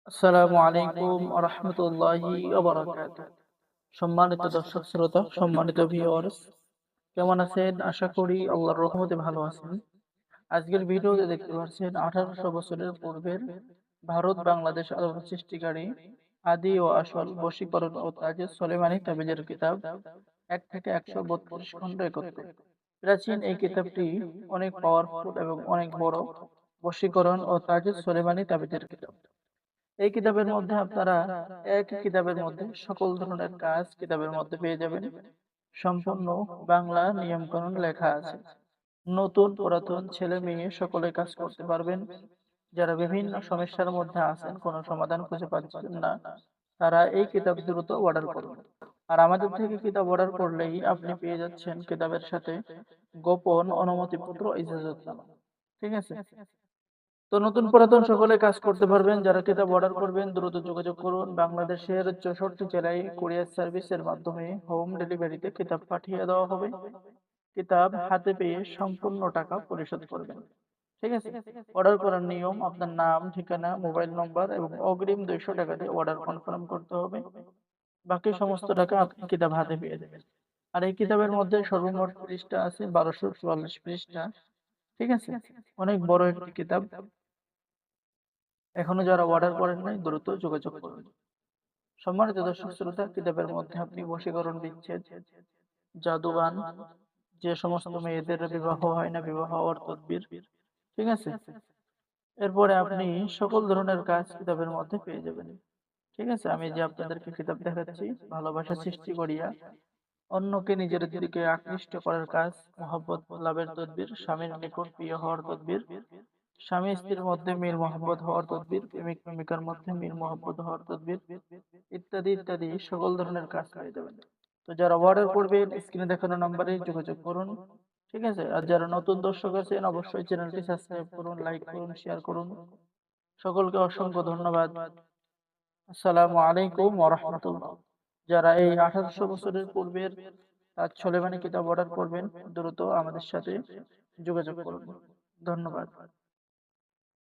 আসসালামু আলাইকুম ওয়া রাহমাতুল্লাহি ওয়া বারাকাতুহু। সম্মানিত দর্শক শ্রোতা, সম্মানিত ভিউয়ার্স, কেমন আছেন? আশা করি আল্লাহর রহমতে ভালো আছেন। আজকের ভিডিওতে দেখতে পাচ্ছেন 1800 বছরের পূর্বের ভারত বাংলাদেশ আলোড়ন সৃষ্টিকারী আদি ও আসল বশীকরণ ও তাবিজ সোলেমানি তাবিজের কিতাব 1 থেকে 132 খণ্ড একত্রে। প্রাচীন এই কিতাবটি অনেক পাওয়ারফুল এবং অনেক বড় বশীকরণ ও তাবিজ সোলেমানি তাবিজের কিতাব। এই কিতাবের মধ্যে আপনারা একই কিতাবের মধ্যে সকল ধরনের কাজ কিতাবের মধ্যে পেয়ে যাবেন। সম্পূর্ণ বাংলা নিয়মকানুন লেখা আছে। নতুন পুরাতন ছেলে মেয়ে সকলে কাজ করতে পারবেন। যারা বিভিন্ন সমস্যার মধ্যে আছেন, কোনো সমাধান খুঁজে পাচ্ছেন না, তারা এই কিতাব দ্রুত অর্ডার করুন। আর আমাদের থেকে কিতাব অর্ডার করলেই আপনি পেয়ে যাচ্ছেন কিতাবের সাথে গোপন অনুমতিপত্র, ইজাজতনামা। ঠিক আছে? তো নতুন পুরাতন সকলে কাজ করতে পারবেন। যারা কিতাব অর্ডার করবেন দ্রুত যোগাযোগ করুন। বাংলাদেশের 64 জেলায় কুরিয়ার সার্ভিসের মাধ্যমে হোম ডেলিভারিতে কিতাব পাঠিয়ে দেওয়া হবে। কিতাব হাতে পেয়ে সম্পূর্ণ টাকা পরিশোধ করবেন। ঠিক আছে? অর্ডার করার নিয়ম: আপনার নাম, ঠিকানা, মোবাইল নম্বর এবং অগ্রিম 200 টাকা দিয়ে অর্ডার কনফার্ম করতে হবে। বাকি সমস্ত টাকা আপনি কিতাব হাতে পেয়ে যাবেন। আর এই কিতাবের মধ্যে সর্বমোট পৃষ্ঠা আছে 1244 পৃষ্ঠা। ঠিক আছে? অনেক বড় একটি কিতাব। এখনো যারা অর্ডার করেন নাই দ্রুত যোগাযোগ করুন। সম্মানিত দর্শক শ্রোতা, কিতাবের মধ্যে আপনি বশীকরণ, বিচ্ছেদ, জাদুবান, যে সমস্ত মেয়েদের বিবাহ হয় না, বিবাহ হওয়ার তদবির, ঠিক আছে, এরপরে আপনি সকল ধরনের কাজ কিতাবের মধ্যে পেয়ে যাবেন। ঠিক আছে, আমি যে আপনাদেরকে কিতাব দেখাচ্ছি, ভালোবাসা সৃষ্টি করিয়া অন্যকে নিজের দিকে আকৃষ্ট করার কাজ, মহব্বত লাভের তদবির, স্বামীর নিকট প্রিয় হওয়ার তদবির, স্বামী স্ত্রীর মধ্যে মিল মহব্বত হওয়ার তদবির, প্রেমিক প্রেমিকার মধ্যে মিল মহব্বত হওয়ার তদবির, ইত্যাদি ইত্যাদি সকল ধরনের কাজ পেয়ে যাবেন। তো যারা অর্ডার করবেন স্ক্রিনে দেখানো নাম্বারে যোগাযোগ করুন। ঠিক আছে, আর যারা নতুন দর্শক আছেন অবশ্যই চ্যানেলটি সাবস্ক্রাইব করুন, লাইক করুন, শেয়ার করুন। সকলকে অসংখ্য ধন্যবাদ। আসসালামু আলাইকুম ওয়া রাহমাতুল্লাহ। যারা এই 1800 বছরের পূর্বের তাজ সোলেমানি কিতাব অর্ডার করবেন দ্রুত আমাদের সাথে যোগাযোগ করুন। ধন্যবাদ।